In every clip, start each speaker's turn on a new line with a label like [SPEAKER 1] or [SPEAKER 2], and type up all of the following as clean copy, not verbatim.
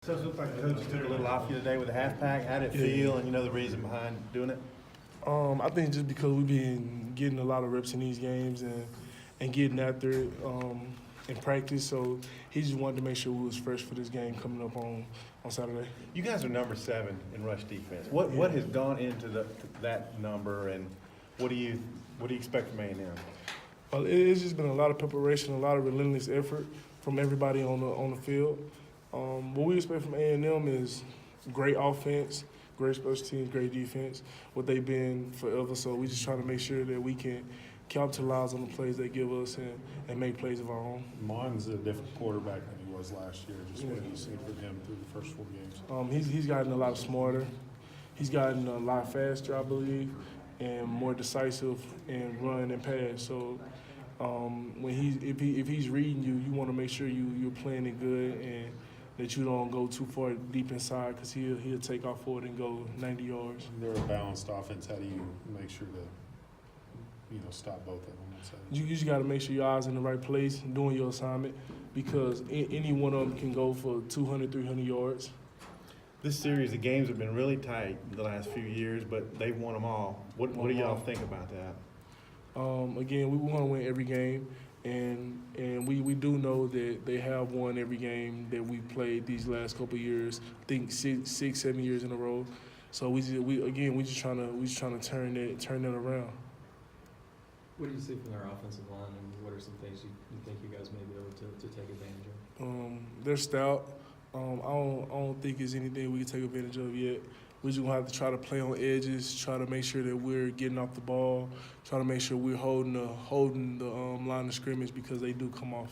[SPEAKER 1] So it looks like the coaches took a little off you today with the half pack. How did it feel, and you know the reason behind doing it?
[SPEAKER 2] I think just because we've been getting a lot of reps in these games and getting after it in practice, so he just wanted to make sure we was fresh for this game coming up on Saturday.
[SPEAKER 1] You guys are number 7 in rush defense. What has gone into that number, and what do you expect from A&M?
[SPEAKER 2] It's just been a lot of preparation, a lot of relentless effort from everybody on the field. What we expect from A&M is great offense, great special teams, great defense, what they've been forever. So we just trying to make sure that we can capitalize on the plays they give us and make plays of our own.
[SPEAKER 3] Mon's a different quarterback than he was last year. Just what have you seen from him through the first 4 games?
[SPEAKER 2] He's gotten a lot smarter. He's gotten a lot faster, I believe, and more decisive in run and pass. So if he's reading you, you want to make sure you're playing it good and that you don't go too far deep inside, because he'll take off forward and go 90 yards.
[SPEAKER 3] They're a balanced offense. How do you make sure to stop both of them?
[SPEAKER 2] You just got to make sure your eyes in the right place, doing your assignment, because any one of them can go for 200, 300 yards.
[SPEAKER 1] This series, the games have been really tight the last few years, but they've won them all. What do y'all think about that?
[SPEAKER 2] Again, we want to win every game, and we do know that they have won every game that we played these last couple of years. I think 6, 7 years in a row. So we just trying to turn that around.
[SPEAKER 4] What do you see from their offensive line, and what are some things you think you guys may be able to take advantage of?
[SPEAKER 2] They're stout. I don't think there's anything we can take advantage of yet. We're just gonna have to try to play on edges, try to make sure that we're getting off the ball, try to make sure we're holding the line of scrimmage, because they do come off.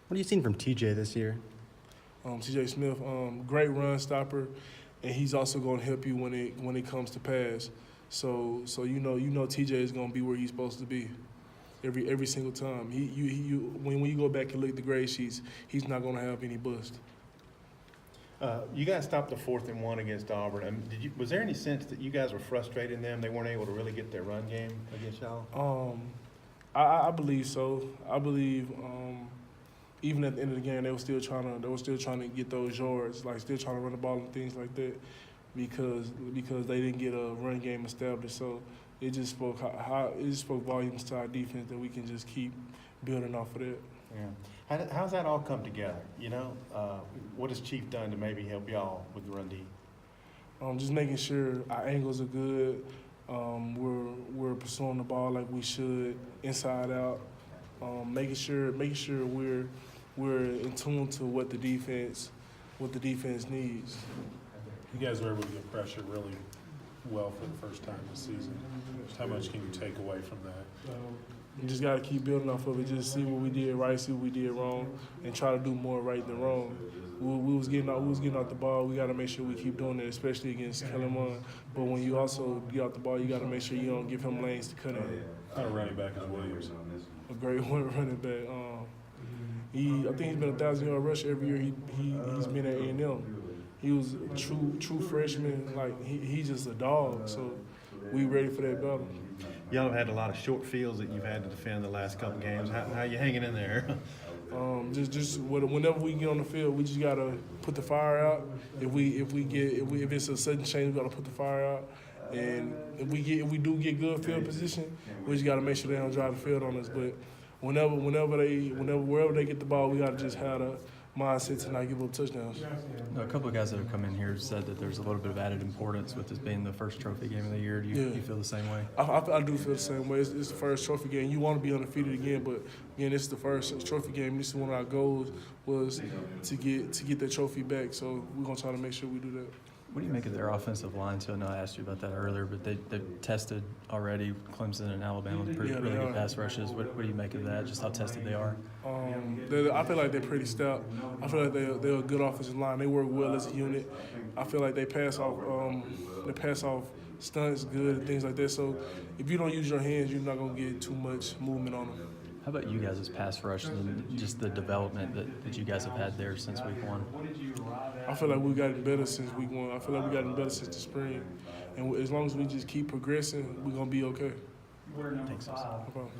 [SPEAKER 5] What have you seen from TJ this year?
[SPEAKER 2] TJ Smith, great run stopper, and he's also gonna help you when it comes to pass. So you know TJ is gonna be where he's supposed to be every single time. When you go back and look at the grade sheets, he's not gonna have any bust.
[SPEAKER 1] You guys stopped the 4th and 1 against Auburn. Was there any sense that you guys were frustrating them? They weren't able to really get their run game against y'all?
[SPEAKER 2] I believe so. I believe even at the end of the game, they were still trying to get those yards, like still trying to run the ball and things like that, because they didn't get a run game established. So it just spoke volumes to our defense that we can just keep building off of that.
[SPEAKER 1] Yeah. How's that all come together? What has Chief done to maybe help y'all with the run D?
[SPEAKER 2] Just making sure our angles are good. We're pursuing the ball like we should, inside out. Making sure we're in tune to what the defense needs.
[SPEAKER 3] You guys were able to get pressure really well for the first time this season. How much can you take away from that?
[SPEAKER 2] You just got to keep building off of it. Just see what we did right, see what we did wrong, and try to do more right than wrong. We was getting off the ball. We got to make sure we keep doing it, especially against Kellerman. But when you also get off the ball, you got to make sure you don't give him lanes to cut in.
[SPEAKER 3] How a running back is Williams?
[SPEAKER 2] A great running back. I think he's been a 1,000-yard rusher every year. He's been at A&M. He was a true freshman. Like he's just a dog. So we ready for that battle.
[SPEAKER 1] Y'all have had a lot of short fields that you've had to defend the last couple games. How are you hanging in there?
[SPEAKER 2] Whenever we get on the field, we just gotta put the fire out. If it's a sudden change, we gotta put the fire out. And if we do get good field position, we just gotta make sure they don't drive the field on us. But wherever they get the ball, we gotta just have the mindset to not give up touchdowns.
[SPEAKER 4] A couple of guys that have come in here said that there's a little bit of added importance with this being the first trophy game of the year. Do you feel the same way?
[SPEAKER 2] I do feel the same way. It's the first trophy game. You want to be undefeated again, but again, this is the first trophy game. This is one of our goals was to get that trophy back. So we're gonna try to make sure we do that.
[SPEAKER 4] What do you make of their offensive line? So I know I asked you about that earlier, but they've tested already Clemson and Alabama with really good pass rushes. What do you make of that? Just how tested they are?
[SPEAKER 2] I feel like they're pretty stout. I feel like they're a good offensive line. They work well as a unit. I feel like they pass off stunts good and things like that. So if you don't use your hands, you're not gonna get too much movement on them.
[SPEAKER 4] How about you guys as pass rush and just the development that you guys have had there since week 1?
[SPEAKER 2] I feel like we've gotten better since week 1. I feel like we've gotten better since the spring. And as long as we just keep progressing, we're going to be okay.
[SPEAKER 4] Thanks.
[SPEAKER 2] No problem.